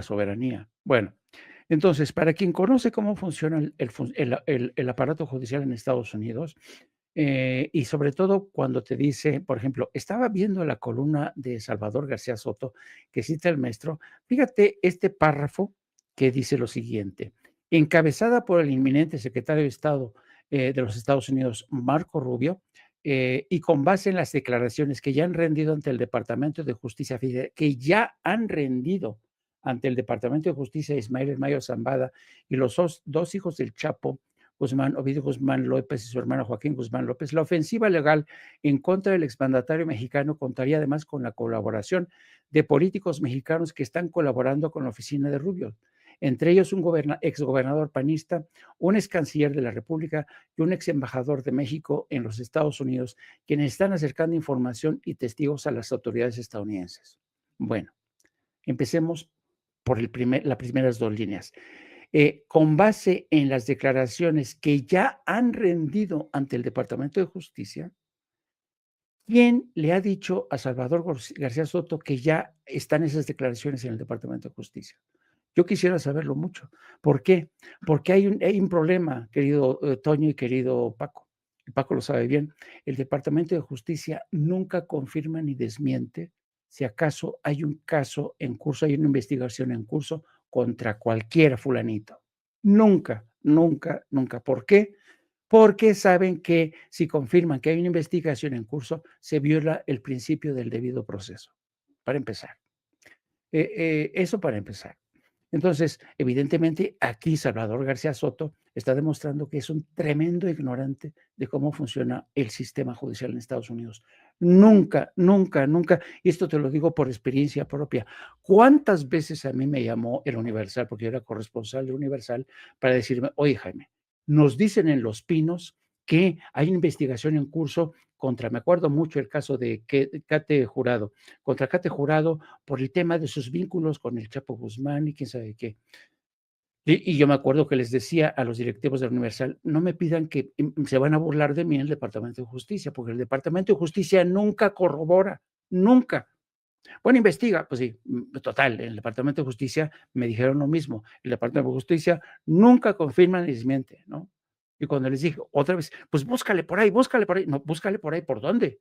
soberanía. Bueno, entonces, para quien conoce cómo funciona el aparato judicial en Estados Unidos, y sobre todo cuando te dice, por ejemplo, estaba viendo la columna de Salvador García Soto que cita el maestro, fíjate este párrafo que dice lo siguiente: encabezada por el inminente secretario de Estado de los Estados Unidos, Marco Rubio, y con base en las declaraciones que ya han rendido ante el Departamento de Justicia Federal, que ya han rendido ante el Departamento de Justicia Ismael El Mayo Zambada y los dos hijos del Chapo, Guzmán, Ovidio Guzmán López y su hermano Joaquín Guzmán López, la ofensiva legal en contra del exmandatario mexicano contaría además con la colaboración de políticos mexicanos que están colaborando con la oficina de Rubio, entre ellos un exgobernador panista, un ex canciller de la República y un ex embajador de México en los Estados Unidos, quienes están acercando información y testigos a las autoridades estadounidenses. Bueno, empecemos por las primeras dos líneas. Con base en las declaraciones que ya han rendido ante el Departamento de Justicia, ¿quién le ha dicho a Salvador García Soto que ya están esas declaraciones en el Departamento de Justicia? Yo quisiera saberlo mucho. ¿Por qué? Porque hay un problema, querido Toño y querido Paco. Y Paco lo sabe bien. El Departamento de Justicia nunca confirma ni desmiente si acaso hay un caso en curso, hay una investigación en curso contra cualquier fulanito. Nunca, nunca, nunca. ¿Por qué? Porque saben que si confirman que hay una investigación en curso, se viola el principio del debido proceso, para empezar. Eso para empezar. Entonces, evidentemente, aquí Salvador García Soto está demostrando que es un tremendo ignorante de cómo funciona el sistema judicial en Estados Unidos. Nunca, nunca, nunca, y esto te lo digo por experiencia propia, ¿cuántas veces a mí me llamó el Universal, porque yo era corresponsal de Universal, para decirme, oye Jaime, nos dicen en Los Pinos que hay una investigación en curso contra, me acuerdo mucho el caso de Cate Jurado, contra Cate Jurado por el tema de sus vínculos con el Chapo Guzmán y quién sabe qué. Y yo me acuerdo que les decía a los directivos del Universal, no me pidan que se van a burlar de mí en el Departamento de Justicia, porque el Departamento de Justicia nunca corrobora, nunca. Bueno, investiga, pues sí, total, en el Departamento de Justicia me dijeron lo mismo, el Departamento de Justicia nunca confirma ni desmiente, ¿no? Y cuando les dije otra vez, pues búscale por ahí, no, búscale por ahí, ¿por dónde?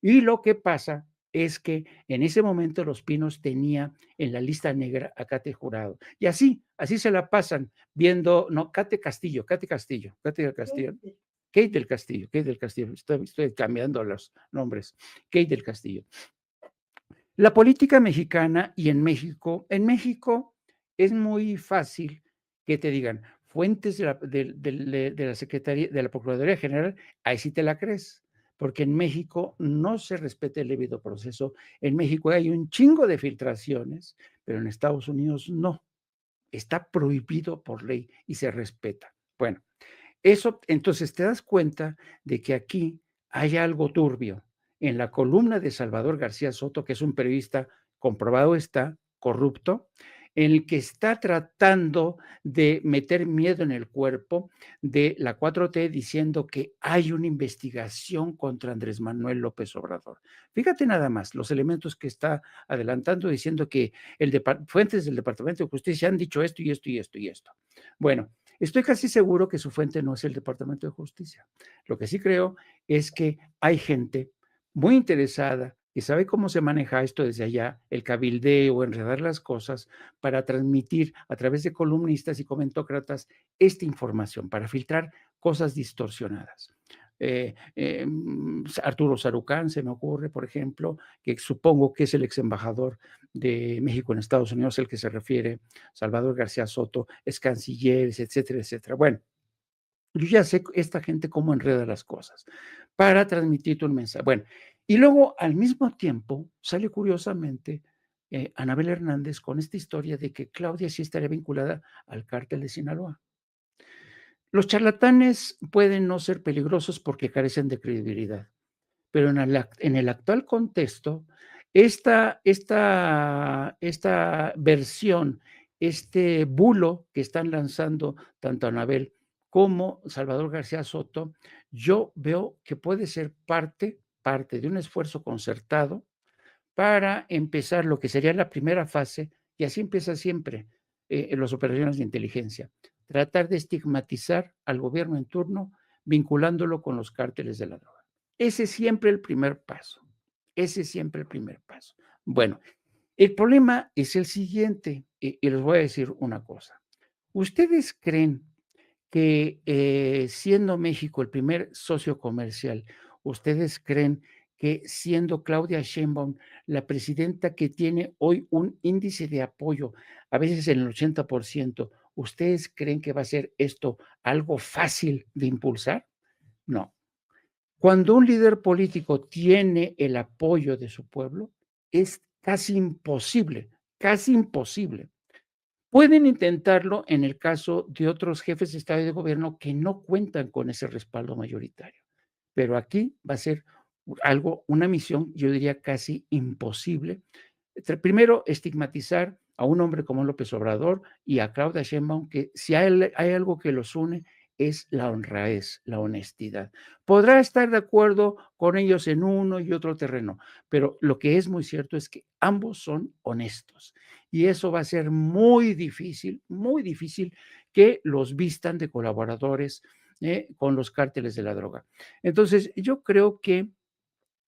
Y lo que pasa es que en ese momento Los Pinos tenía en la lista negra a Cate Jurado. Y así se la pasan viendo, no, Cate Castillo, Cate Castillo, Cate del Castillo. Kate del Castillo, estoy cambiando los nombres. Kate del Castillo. La política mexicana y en México es muy fácil que te digan fuentes de la Secretaría, de la Procuraduría General, ahí sí te la crees, porque en México no se respeta el debido proceso. En México hay un chingo de filtraciones, pero en Estados Unidos no. Está prohibido por ley y se respeta. Bueno, eso, entonces te das cuenta de que aquí hay algo turbio. En la columna de Salvador García Soto, que es un periodista comprobado está, corrupto, en el que está tratando de meter miedo en el cuerpo de la 4T diciendo que hay una investigación contra Andrés Manuel López Obrador. Fíjate nada más los elementos que está adelantando diciendo que fuentes del Departamento de Justicia han dicho esto y esto y esto y esto. Bueno, estoy casi seguro que su fuente no es el Departamento de Justicia. Lo que sí creo es que hay gente muy interesada que sabe cómo se maneja esto desde allá, el cabildeo, enredar las cosas, para transmitir a través de columnistas y comentócratas esta información, para filtrar cosas distorsionadas. Arturo Sarucán, se me ocurre, por ejemplo, que supongo que es el ex embajador de México en Estados Unidos, el que se refiere, Salvador García Soto, es canciller, etcétera, etcétera. Bueno, yo ya sé esta gente cómo enreda las cosas para transmitirte un mensaje. Bueno, y luego al mismo tiempo sale curiosamente Anabel Hernández con esta historia de que Claudia sí estaría vinculada al cártel de Sinaloa. Los charlatanes pueden no ser peligrosos porque carecen de credibilidad, pero en el actual contexto, esta versión, este bulo que están lanzando tanto Anabel como Salvador García Soto, yo veo que puede ser parte de un esfuerzo concertado para empezar lo que sería la primera fase, Y así empieza siempre en las operaciones de inteligencia. Tratar de estigmatizar al gobierno en turno vinculándolo con los cárteles de la droga. Ese es siempre el primer paso. Ese es siempre el primer paso. Bueno, el problema es el siguiente, y les voy a decir una cosa. ¿Ustedes creen que siendo México el primer socio comercial, ustedes creen que siendo Claudia Sheinbaum la presidenta que tiene hoy un índice de apoyo, a veces en el 80%, ustedes creen que va a ser esto algo fácil de impulsar? No. Cuando un líder político tiene el apoyo de su pueblo, es casi imposible, casi imposible. Pueden intentarlo en el caso de otros jefes de Estado y de gobierno que no cuentan con ese respaldo mayoritario, pero aquí va a ser algo, una misión, yo diría casi imposible. Primero, estigmatizar a un hombre como López Obrador y a Claudia Sheinbaum, que si hay algo que los une es la honradez, la honestidad. Podrá estar de acuerdo con ellos en uno y otro terreno, pero lo que es muy cierto es que ambos son honestos y eso va a ser muy difícil que los vistan de colaboradores con los cárteles de la droga. Entonces, yo creo que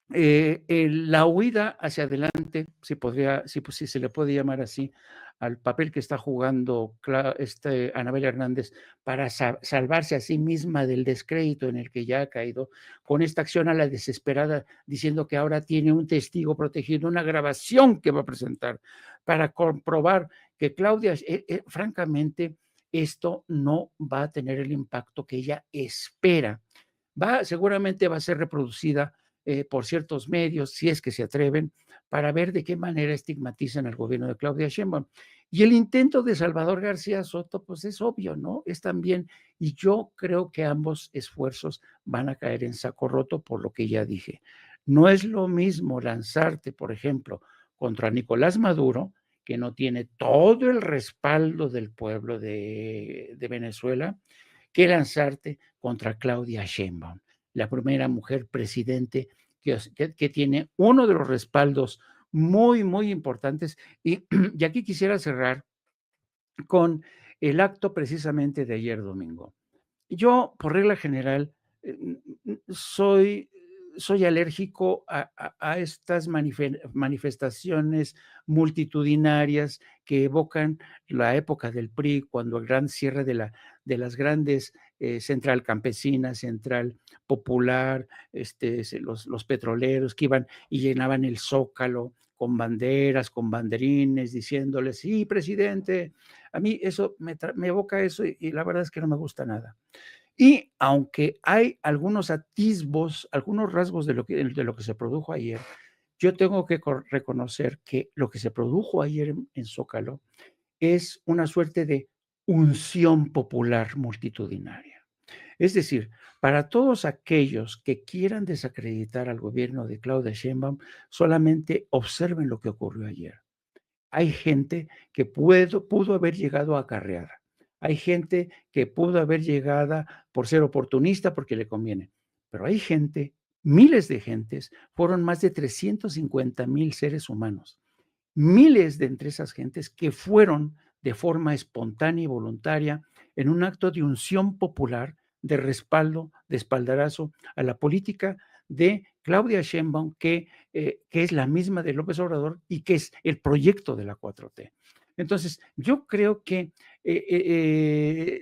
la huida hacia adelante, si se le puede llamar así, al papel que está jugando Anabel Hernández para salvarse a sí misma del descrédito en el que ya ha caído, con esta acción a la desesperada, diciendo que ahora tiene un testigo protegido, una grabación que va a presentar para comprobar que Claudia, francamente, esto no va a tener el impacto que ella espera. Seguramente va a ser reproducida por ciertos medios, si es que se atreven, para ver de qué manera estigmatizan al gobierno de Claudia Sheinbaum. Y el intento de Salvador García Soto, pues es obvio, ¿no? Es también, y yo creo que ambos esfuerzos van a caer en saco roto por lo que ya dije. No es lo mismo lanzarte, por ejemplo, contra Nicolás Maduro, que no tiene todo el respaldo del pueblo de Venezuela, que lanzarte contra Claudia Sheinbaum, la primera mujer presidente que tiene uno de los respaldos muy importantes. Y aquí quisiera cerrar con el acto precisamente de ayer domingo. Yo, por regla general, soy alérgico a estas manifestaciones multitudinarias que evocan la época del PRI, cuando el gran cierre de las grandes central campesina, central popular, los petroleros que iban y llenaban el Zócalo con banderas, con banderines, diciéndole, sí, presidente. A mí eso me evoca eso y la verdad es que no me gusta nada. Y aunque hay algunos atisbos, algunos rasgos de lo que se produjo ayer, yo tengo que reconocer que lo que se produjo ayer en Zócalo es una suerte de unción popular multitudinaria. Es decir, para todos aquellos que quieran desacreditar al gobierno de Claudia Sheinbaum, solamente observen lo que ocurrió ayer. Hay gente que pudo haber llegado acarreada. Hay gente que pudo haber llegado por ser oportunista porque le conviene. Pero hay gente, miles de gentes, fueron más de 350,000 seres humanos. Miles de entre esas gentes que fueron de forma espontánea y voluntaria en un acto de unción popular, de respaldo, de espaldarazo a la política de Claudia Sheinbaum, que es la misma de López Obrador y que es el proyecto de la 4T. Entonces, yo creo que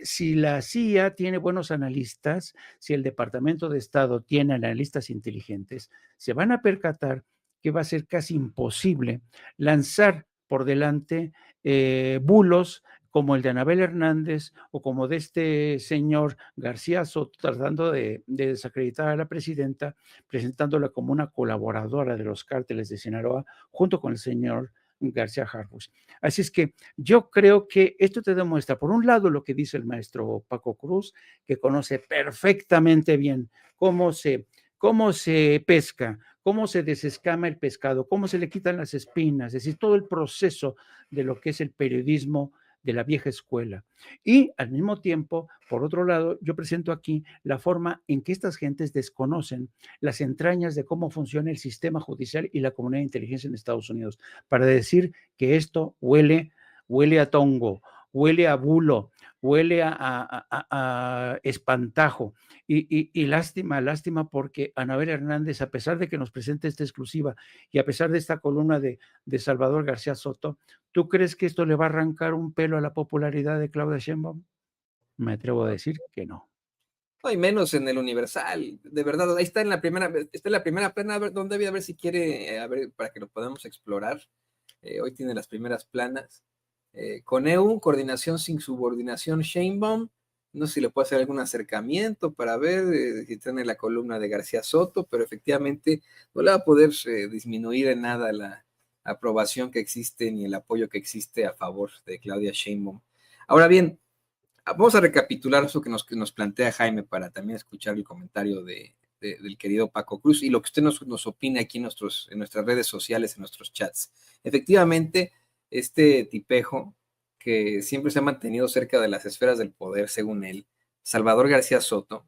si la CIA tiene buenos analistas, si el Departamento de Estado tiene analistas inteligentes, se van a percatar que va a ser casi imposible lanzar por delante bulos como el de Anabel Hernández o como de este señor García Soto, tratando de desacreditar a la presidenta, presentándola como una colaboradora de los cárteles de Sinaloa, junto con el señor García Harfuch. Así es que yo creo que esto te demuestra, por un lado, lo que dice el maestro Paco Cruz, que conoce perfectamente bien cómo se pesca, cómo se desescama el pescado, cómo se le quitan las espinas, es decir, todo el proceso de lo que es el periodismo de la vieja escuela. Y al mismo tiempo, por otro lado, yo presento aquí la forma en que estas gentes desconocen las entrañas de cómo funciona el sistema judicial y la comunidad de inteligencia en Estados Unidos, para decir que esto huele huele a tongo, huele a bulo, huele a espantajo. Y lástima, lástima, porque Anabel Hernández, a pesar de que nos presenta esta exclusiva y a pesar de esta columna de Salvador García Soto, ¿tú crees que esto le va a arrancar un pelo a la popularidad de Claudia Sheinbaum? Me atrevo a decir que no. No hay menos en el Universal, de verdad, ahí está en la primera plana, a ver, donde voy a ver si quiere, a ver, para que lo podamos explorar. Hoy tiene las primeras planas. Coneu, coordinación sin subordinación, Sheinbaum. No sé si le puede hacer algún acercamiento para ver si tiene la columna de García Soto, pero efectivamente no le va a poder disminuir en nada la aprobación que existe ni el apoyo que existe a favor de Claudia Sheinbaum. Ahora bien, vamos a recapitular eso que nos plantea Jaime para también escuchar el comentario del querido Paco Cruz y lo que usted nos opina aquí en nuestras redes sociales, en nuestros chats. Efectivamente, este tipejo que siempre se ha mantenido cerca de las esferas del poder, según él, Salvador García Soto,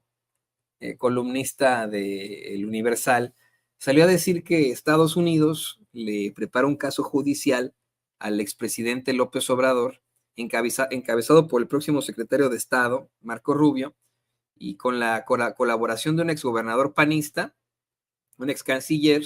columnista de El Universal, salió a decir que Estados Unidos le prepara un caso judicial al expresidente López Obrador, encabezado por el próximo secretario de Estado, Marco Rubio, y con la colaboración de un exgobernador panista, un ex canciller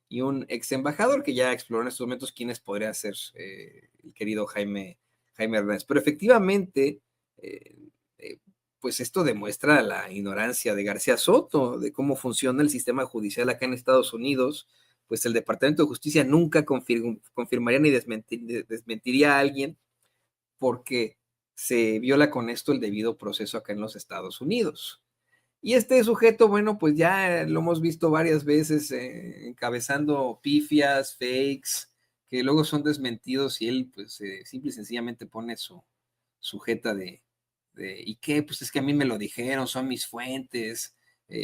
y un ex embajador que ya exploró en estos momentos quiénes podría ser el querido Jaime Hernández. Pero efectivamente, eh, eh, pues esto demuestra la ignorancia de García Soto, de cómo funciona el sistema judicial acá en Estados Unidos. Pues el Departamento de Justicia nunca confirmaría ni desmentiría a alguien porque se viola con esto el debido proceso acá en los Estados Unidos. Y este sujeto, bueno, pues ya lo hemos visto varias veces encabezando pifias, fakes, que luego son desmentidos y él pues simple y sencillamente pone su sujeta ¿y qué? Pues es que a mí me lo dijeron, son mis fuentes,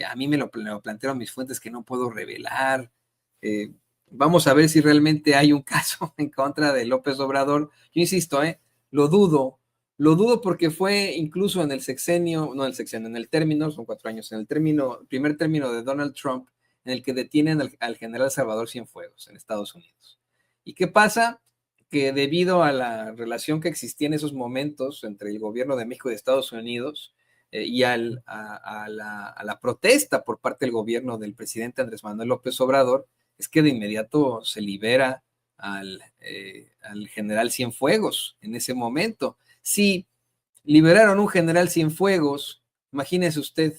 a mí me lo plantearon mis fuentes que no puedo revelar. Eh, Vamos a ver si realmente hay un caso en contra de López Obrador. Yo insisto, lo dudo, lo dudo porque fue incluso en el sexenio, no en el sexenio, en el término, son 4 años, en el primer término de Donald Trump, en el que detienen al general Salvador Cienfuegos en Estados Unidos. ¿Y qué pasa? Que debido a la relación que existía en esos momentos entre el gobierno de México y de Estados Unidos y a la protesta por parte del gobierno del presidente Andrés Manuel López Obrador, es que de inmediato se libera al general Cienfuegos en ese momento. Si liberaron un general Cienfuegos, imagínese usted,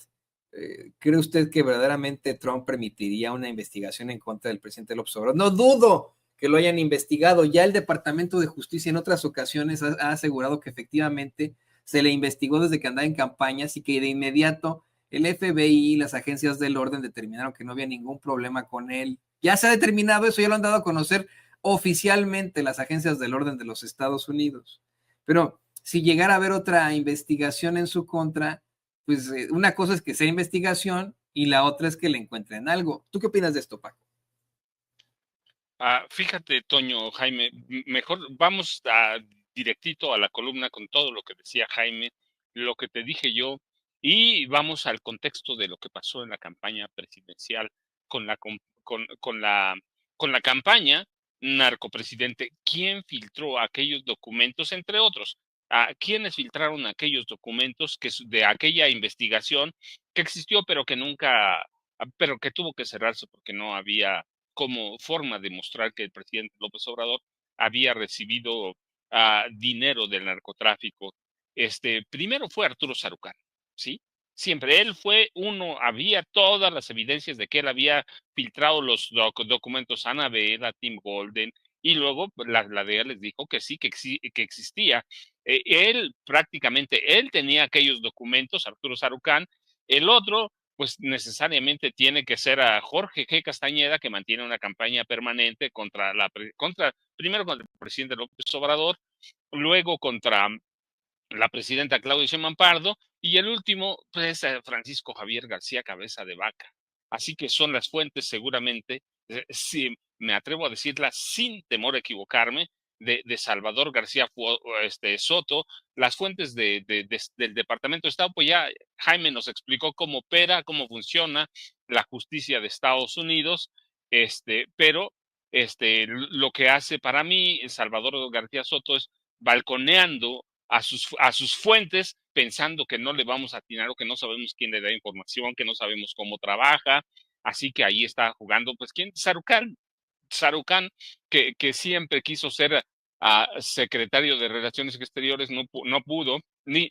¿cree usted que verdaderamente Trump permitiría una investigación en contra del presidente López Obrador? No dudo que lo hayan investigado. Ya el Departamento de Justicia en otras ocasiones ha asegurado que efectivamente se le investigó desde que andaba en campañas y que de inmediato el FBI y las agencias del orden determinaron que no había ningún problema con él. Ya se ha determinado eso, ya lo han dado a conocer oficialmente las agencias del orden de los Estados Unidos. Pero si llegara a haber otra investigación en su contra, pues una cosa es que sea investigación y la otra es que le encuentren algo. ¿Tú qué opinas de esto, Paco? Fíjate, Toño, Jaime, mejor vamos directito a la columna con todo lo que decía Jaime, lo que te dije yo, y vamos al contexto de lo que pasó en la campaña presidencial con con la campaña narcopresidente. ¿Quién filtró aquellos documentos, entre otros? ¿Quiénes filtraron aquellos documentos de aquella investigación que existió, pero que nunca, pero que tuvo que cerrarse porque no había como forma de mostrar que el presidente López Obrador había recibido dinero del narcotráfico? Primero fue Arturo Sarucán, ¿sí? Siempre él fue uno, había todas las evidencias de que él había filtrado los documentos a Anabel, a Tim Golden, y luego la DEA les dijo que sí, que existía. Él prácticamente, él tenía aquellos documentos, Arturo Sarucán. El otro pues necesariamente tiene que ser a Jorge G. Castañeda, que mantiene una campaña permanente primero contra el presidente López Obrador, luego contra la presidenta Claudia Sheinbaum Pardo, y el último, pues, Francisco Javier García Cabeza de Vaca. Así que son las fuentes, seguramente, si me atrevo a decirlas sin temor a equivocarme, de Salvador García Soto, las fuentes del Departamento de Estado. Pues ya Jaime nos explicó cómo opera, cómo funciona la justicia de Estados Unidos, pero lo que hace para mí Salvador García Soto es balconeando a sus fuentes, pensando que no le vamos a atinar o que no sabemos quién le da información, que no sabemos cómo trabaja. Así que ahí está jugando, pues, ¿quién? Shahrukh Khan, que siempre quiso ser secretario de Relaciones Exteriores, no pudo, ni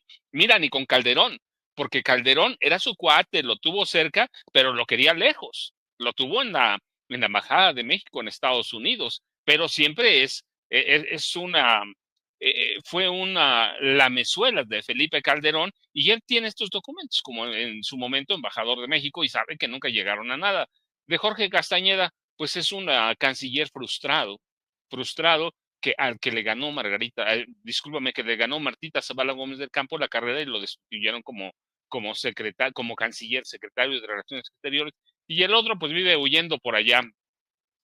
con Calderón, porque Calderón era su cuate, lo tuvo cerca, pero lo quería lejos. Lo tuvo en la Embajada de México en Estados Unidos, pero siempre fue una lamezuela de Felipe Calderón, y él tiene estos documentos como en su momento embajador de México, y sabe que nunca llegaron a nada. De Jorge Castañeda, pues es un canciller frustrado, que al que le ganó discúlpame, que le ganó Martita Zavala Gómez del Campo la carrera, y lo destituyeron como canciller, secretario de Relaciones Exteriores, y el otro pues vive huyendo por allá.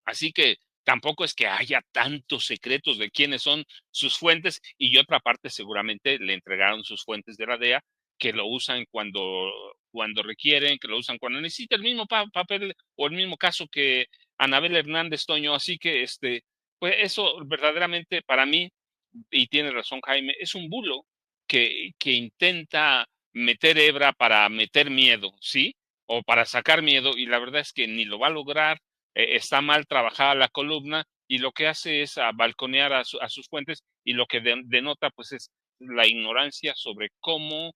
Así que tampoco es que haya tantos secretos de quiénes son sus fuentes, y otra parte seguramente le entregaron sus fuentes de la DEA, que lo usan cuando requieren, que lo usan cuando necesitan, el mismo papel o el mismo caso que Anabel Hernández Toño. Así que pues eso verdaderamente para mí, y tiene razón Jaime, es un bulo que intenta meter hebra para meter miedo, ¿sí? O para sacar miedo, y la verdad es que ni lo va a lograr. Está mal trabajada la columna, y lo que hace es balconear a sus fuentes, y lo que denota pues es la ignorancia sobre cómo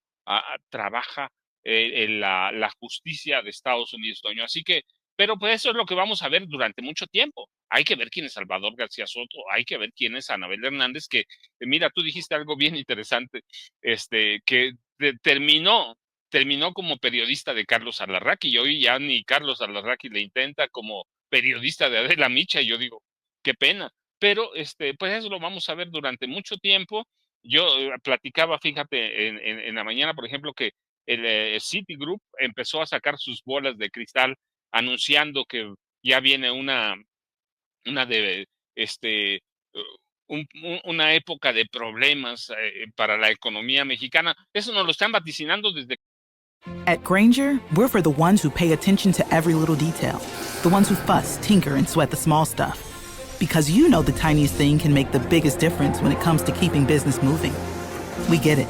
trabaja la justicia de Estados Unidos, Toño. Así que, pero pues eso es lo que vamos a ver durante mucho tiempo. Hay que ver quién es Salvador García Soto, hay que ver quién es Anabel Hernández, que mira, tú dijiste algo bien interesante, que terminó como periodista de Carlos Alarraqui, y hoy ya ni Carlos Alarraqui le intenta como periodista de Adela Micha, y yo digo, qué pena. Pero pues eso lo vamos a ver durante mucho tiempo. Yo platicaba, fíjate, en la mañana, por ejemplo, que el Citigroup empezó a sacar sus bolas de cristal, anunciando que ya viene una de una época de problemas para la economía mexicana. Eso nos lo están vaticinando desde. At Granger, we're for the ones who pay attention to every little detail, the ones who fuss, tinker, and sweat the small stuff. Because you know the tiniest thing can make the biggest difference when it comes to keeping business moving. We get it.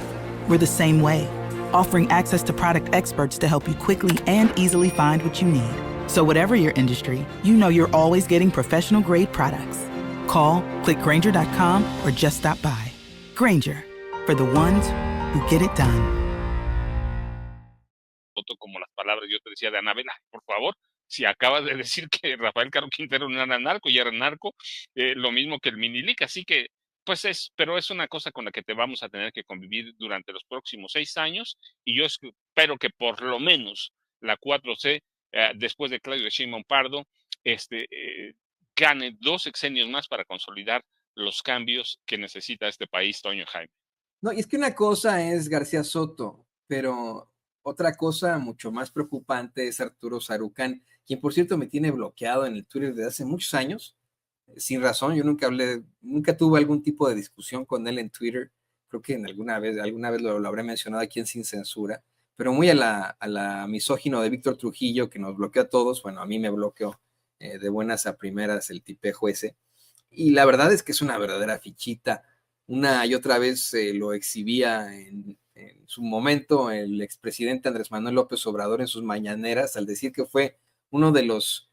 We're the same way, offering access to product experts to help you quickly and easily find what you need. So whatever your industry, you know you're always getting professional-grade products. Call, click Grainger.com, or just stop by. Grainger, for the ones who get it done. Como las palabras yo te decía de Anabel, por favor, si acabas de decir que Rafael Caro Quintero no era narco, y era narco, lo mismo que el Minilic. Así que, pues pero es una cosa con la que te vamos a tener que convivir durante los próximos 6 años, y yo espero que por lo menos la 4C, después de Claudio Sheinbaum Pardo, gane 2 sexenios más para consolidar los cambios que necesita este país, Toño, Jaime. No, y es que una cosa es García Soto, pero otra cosa mucho más preocupante es Arturo Shahrukh Khan, quien por cierto me tiene bloqueado en el Twitter desde hace muchos años, sin razón. Yo nunca tuve algún tipo de discusión con él en Twitter. Creo que alguna vez lo habré mencionado aquí en Sin Censura, pero muy a la misógino de Víctor Trujillo, que nos bloqueó a todos. Bueno, a mí me bloqueó de buenas a primeras el tipejo ese. Y la verdad es que es una verdadera fichita. Una y otra vez lo exhibía en su momento el expresidente Andrés Manuel López Obrador en sus mañaneras, al decir que fue uno de los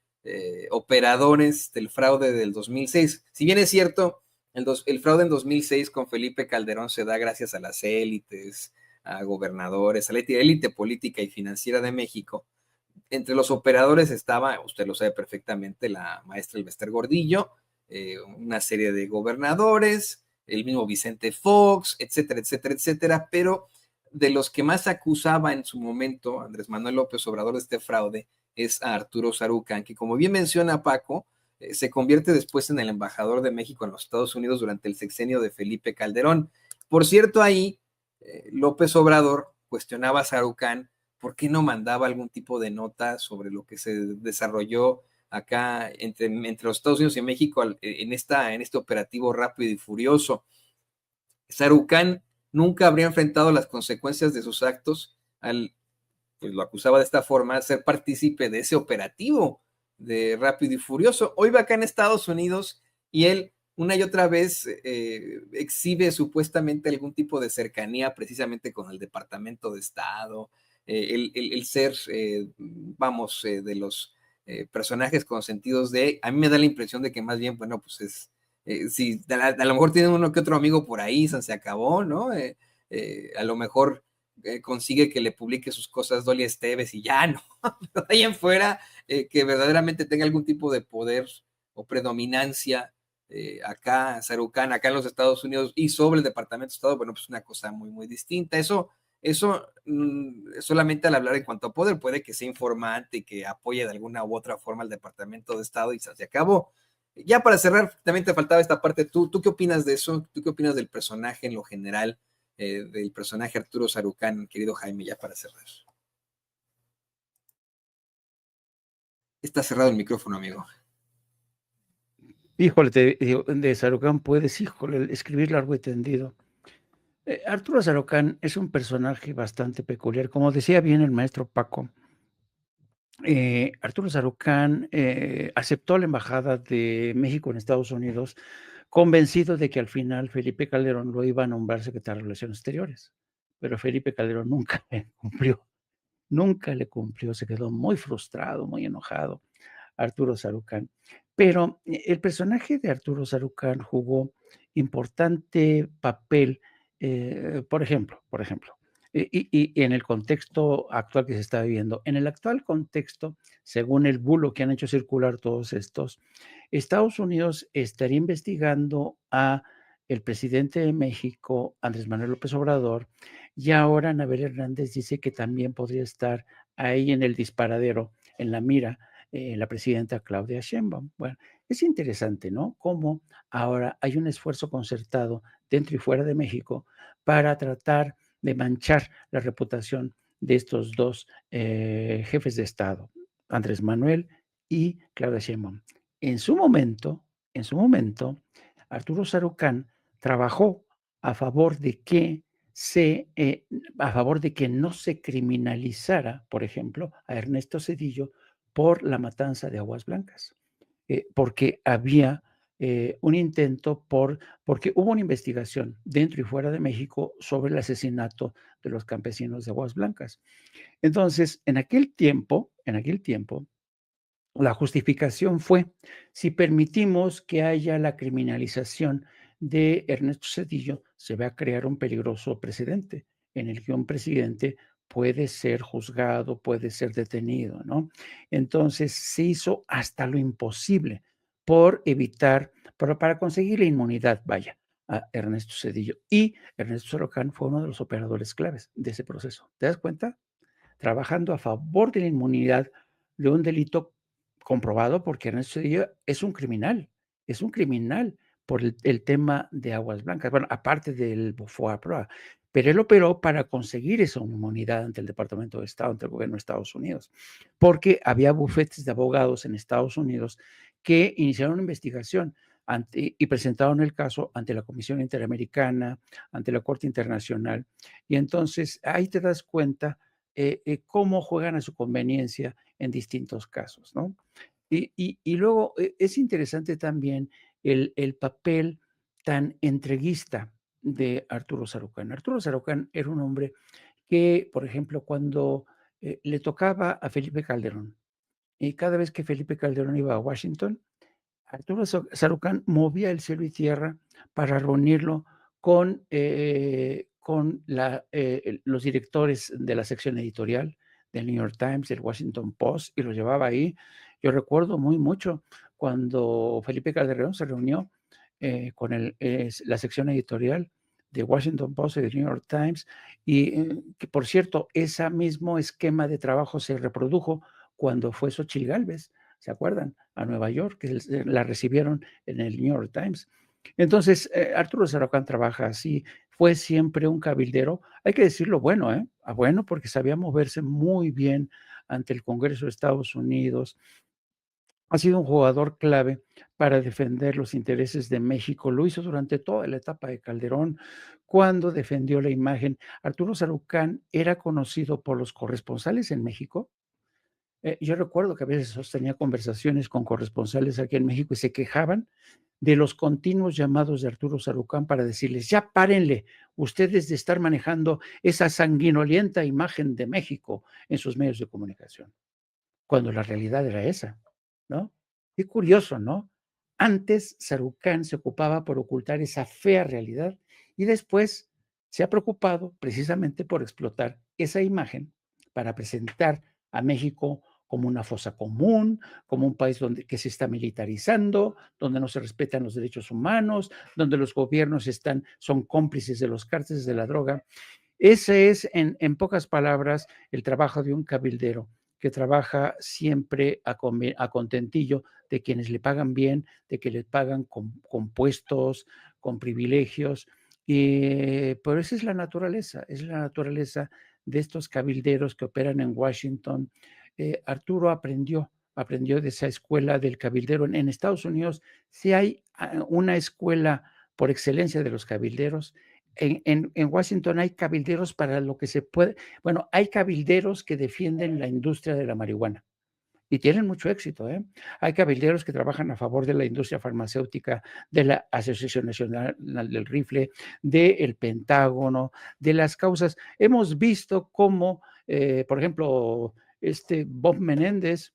operadores del fraude del 2006. Si bien es cierto, el fraude en 2006 con Felipe Calderón se da gracias a las élites, a gobernadores, a la élite política y financiera de México. Entre los operadores estaba, usted lo sabe perfectamente, la maestra Elbester Gordillo, una serie de gobernadores, el mismo Vicente Fox, etcétera, etcétera, etcétera, pero de los que más acusaba en su momento Andrés Manuel López Obrador de este fraude es a Arturo Shahrukh Khan, que como bien menciona Paco, se convierte después en el embajador de México en los Estados Unidos durante el sexenio de Felipe Calderón. Por cierto, ahí López Obrador cuestionaba a Shahrukh Khan por qué no mandaba algún tipo de nota sobre lo que se desarrolló acá entre los Estados Unidos y México en este operativo rápido y furioso. Shahrukh Khan nunca habría enfrentado las consecuencias de sus actos pues lo acusaba de esta forma, ser partícipe de ese operativo de Rápido y Furioso. Hoy va acá en Estados Unidos y él una y otra vez exhibe supuestamente algún tipo de cercanía precisamente con el Departamento de Estado, el ser, vamos, de los personajes consentidos a mí me da la impresión de que más bien, bueno, pues si a lo mejor tiene uno que otro amigo por ahí, se acabó, ¿no? A lo mejor consigue que le publique sus cosas Dolly Esteves y ya, ¿no? Pero ahí en fuera, que verdaderamente tenga algún tipo de poder o predominancia acá, Sarucán, acá en los Estados Unidos y sobre el Departamento de Estado, bueno, pues una cosa muy, muy distinta. Eso solamente al hablar en cuanto a poder, puede que sea informante y que apoye de alguna u otra forma al Departamento de Estado y se acabó. Ya para cerrar, también te faltaba esta parte. ¿Tú qué opinas de eso? ¿Tú qué opinas del personaje en lo general, del personaje Arturo Sarucán, querido Jaime, ya para cerrar? Está cerrado el micrófono, amigo. Híjole, te digo, de Sarucán puedes, híjole, escribir largo y tendido. Arturo Sarucán es un personaje bastante peculiar. Como decía bien el maestro Paco, Arturo Sarucán aceptó la embajada de México en Estados Unidos, convencido de que al final Felipe Calderón lo iba a nombrar secretario de Relaciones Exteriores. Pero Felipe Calderón nunca le cumplió, se quedó muy frustrado, muy enojado, Arturo Sarucán. Pero el personaje de Arturo Sarucán jugó importante papel, por ejemplo, y en el contexto actual que se está viviendo. En el actual contexto, según el bulo que han hecho circular todos estos, Estados Unidos estaría investigando a el presidente de México, Andrés Manuel López Obrador, y ahora Anabel Hernández dice que también podría estar ahí en el disparadero, en la mira, la presidenta Claudia Sheinbaum. Bueno, es interesante, ¿no? Cómo ahora hay un esfuerzo concertado dentro y fuera de México para tratar de manchar la reputación de estos dos jefes de Estado, Andrés Manuel y Claudia Sheinbaum. En su momento, Arturo Sarucán trabajó a favor de que a favor de que no se criminalizara, por ejemplo, a Ernesto Zedillo por la matanza de Aguas Blancas, porque había un intento porque hubo una investigación dentro y fuera de México sobre el asesinato de los campesinos de Aguas Blancas. Entonces, en aquel tiempo, la justificación fue, si permitimos que haya la criminalización de Ernesto Zedillo, se va a crear un peligroso precedente en el que un presidente puede ser juzgado, puede ser detenido, ¿no? Entonces se hizo hasta lo imposible por evitar, pero para conseguir la inmunidad, vaya, a Ernesto Zedillo. Y Ernesto Sarucán fue uno de los operadores claves de ese proceso. ¿Te das cuenta? Trabajando a favor de la inmunidad de un delito comprobado, porque Ernesto Zedillo es un criminal por el tema de Aguas Blancas, bueno, aparte del FOAPROA, pero él operó para conseguir esa inmunidad ante el Departamento de Estado, ante el gobierno de Estados Unidos, porque había bufetes de abogados en Estados Unidos que iniciaron una investigación y presentaron el caso ante la Comisión Interamericana, ante la Corte Internacional, y entonces ahí te das cuenta cómo juegan a su conveniencia en distintos casos, ¿no? Y luego es interesante también el papel tan entreguista de Arturo Sarucán. Arturo Sarucán era un hombre que, por ejemplo, cuando le tocaba a Felipe Calderón, y cada vez que Felipe Calderón iba a Washington, Arturo Sarucán movía el cielo y tierra para reunirlo con los directores de la sección editorial del New York Times, del Washington Post, y lo llevaba ahí. Yo recuerdo muy mucho cuando Felipe Calderón se reunió con la sección editorial de Washington Post y del New York Times, y que por cierto, ese mismo esquema de trabajo se reprodujo cuando fue Xochitl Gálvez, ¿se acuerdan? A Nueva York, que la recibieron en el New York Times. Entonces, Arturo Sarucán trabaja así, fue siempre un cabildero, hay que decirlo bueno, bueno, porque sabía moverse muy bien ante el Congreso de Estados Unidos, ha sido un jugador clave para defender los intereses de México, lo hizo durante toda la etapa de Calderón, cuando defendió la imagen. Arturo Sarucán era conocido por los corresponsales en México. Yo recuerdo que a veces sostenía conversaciones con corresponsales aquí en México y se quejaban de los continuos llamados de Arturo Sarucán para decirles, ya párenle ustedes de estar manejando esa sanguinolienta imagen de México en sus medios de comunicación, cuando la realidad era esa, ¿no? Qué curioso, ¿no? Antes Sarucán se ocupaba por ocultar esa fea realidad y después se ha preocupado precisamente por explotar esa imagen para presentar a México como una fosa común, como un país que se está militarizando, donde no se respetan los derechos humanos, donde los gobiernos son cómplices de los cárteles de la droga. Ese es, en pocas palabras, el trabajo de un cabildero que trabaja siempre a contentillo de quienes le pagan bien, de que le pagan con puestos, con privilegios. Pero esa es la naturaleza de estos cabilderos que operan en Washington. Arturo aprendió de esa escuela del cabildero. En Estados Unidos, si hay una escuela por excelencia de los cabilderos, en Washington hay cabilderos para lo que se puede. Bueno, hay cabilderos que defienden la industria de la marihuana y tienen mucho éxito, ¿eh? Hay cabilderos que trabajan a favor de la industria farmacéutica, de la Asociación Nacional del Rifle, del Pentágono, de las causas. Hemos visto cómo, por ejemplo, Bob Menéndez,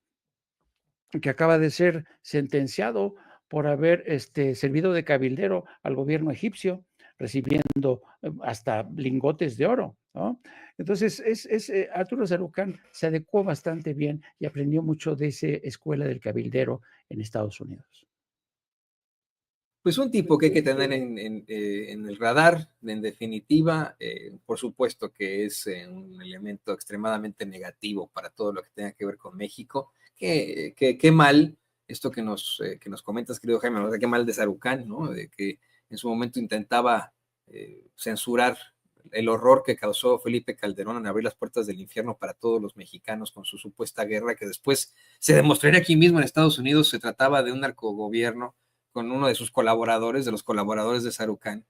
que acaba de ser sentenciado por haber servido de cabildero al gobierno egipcio, recibiendo hasta lingotes de oro, ¿no? Entonces, Arturo Sarucán se adecuó bastante bien y aprendió mucho de esa escuela del cabildero en Estados Unidos. Pues un tipo que hay que tener en el radar, en definitiva, por supuesto que es un elemento extremadamente negativo para todo lo que tenga que ver con México. Qué mal esto que nos comentas, querido Jaime, ¿no? Qué mal de Sarucán, ¿no? De que en su momento intentaba censurar el horror que causó Felipe Calderón en abrir las puertas del infierno para todos los mexicanos con su supuesta guerra, que después se demostraría aquí mismo en Estados Unidos se trataba de un narcogobierno con uno de sus colaboradores, de los colaboradores de Sarucán,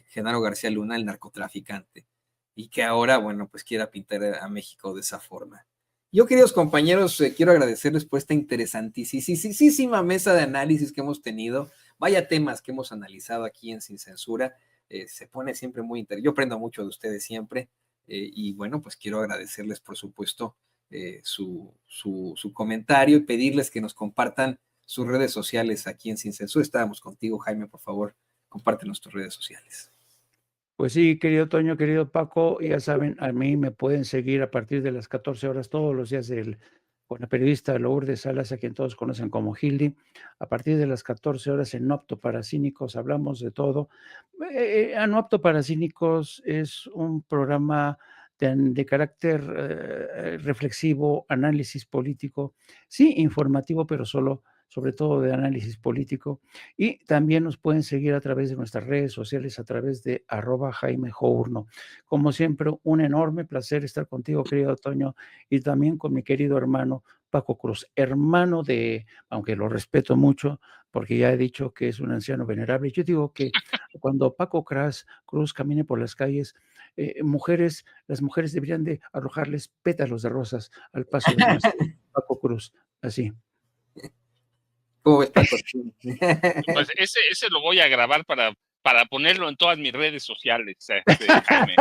Genaro García Luna, el narcotraficante, y que ahora, bueno, pues quiera pintar a México de esa forma. Yo, queridos compañeros, quiero agradecerles por esta interesantísima mesa de análisis que hemos tenido. Vaya temas que hemos analizado aquí en Sin Censura. Se pone siempre muy interesante. Yo aprendo mucho de ustedes siempre. Y bueno, pues quiero agradecerles, por supuesto, su comentario y pedirles que nos compartan sus redes sociales aquí en Sin Censura. Estábamos contigo, Jaime, por favor, compártenos tus redes sociales. Pues sí, querido Toño, querido Paco, ya saben, a mí me pueden seguir a partir de las 14 horas todos los días con la periodista Lourdes Salas, a quien todos conocen como Gildi. A partir de las 14 horas en No Apto para Cínicos hablamos de todo. No Apto para Cínicos es un programa de carácter reflexivo, análisis político, sí, informativo, pero sobre todo de análisis político. Y también nos pueden seguir a través de nuestras redes sociales, a través de @Jaime Journo. Como siempre, un enorme placer estar contigo, querido Toño, y también con mi querido hermano Paco Cruz, hermano aunque lo respeto mucho, porque ya he dicho que es un anciano venerable. Yo digo que cuando Paco Cruz camine por las calles, las mujeres deberían de arrojarles pétalos de rosas al paso de nuestro Paco Cruz, así. ¿Cómo ves, Paco? Pues ese lo voy a grabar para ponerlo en todas mis redes sociales, Jaime.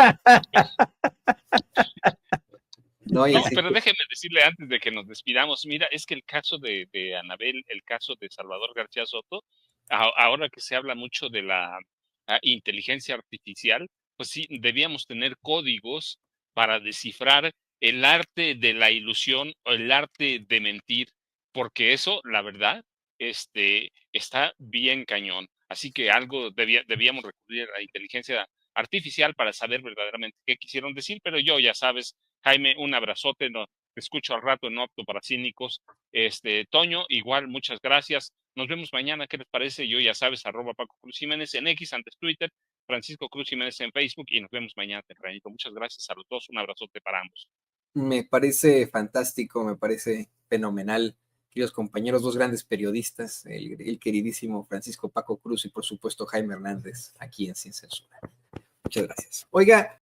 No, pero déjeme decirle antes de que nos despidamos, mira, es que el caso de Anabel, el caso de Salvador García Soto, ahora que se habla mucho de la inteligencia artificial, pues sí, debíamos tener códigos para descifrar el arte de la ilusión o el arte de mentir, porque eso, la verdad, está bien cañón. Así que algo debíamos recurrir a la inteligencia artificial para saber verdaderamente qué quisieron decir, pero yo, ya sabes, Jaime, un abrazote, te escucho al rato en No Apto para Cínicos. Toño, igual, muchas gracias. Nos vemos mañana, ¿qué les parece? Yo, ya sabes, @Paco Cruz Jiménez en X, antes Twitter, Francisco Cruz Jiménez en Facebook, y nos vemos mañana tempranito. Muchas gracias a los dos, un abrazote para ambos. Me parece fantástico, me parece fenomenal. Queridos compañeros, dos grandes periodistas, el queridísimo Francisco Paco Cruz y por supuesto Jaime Hernández, aquí en Sin Censura. Muchas gracias. Oiga,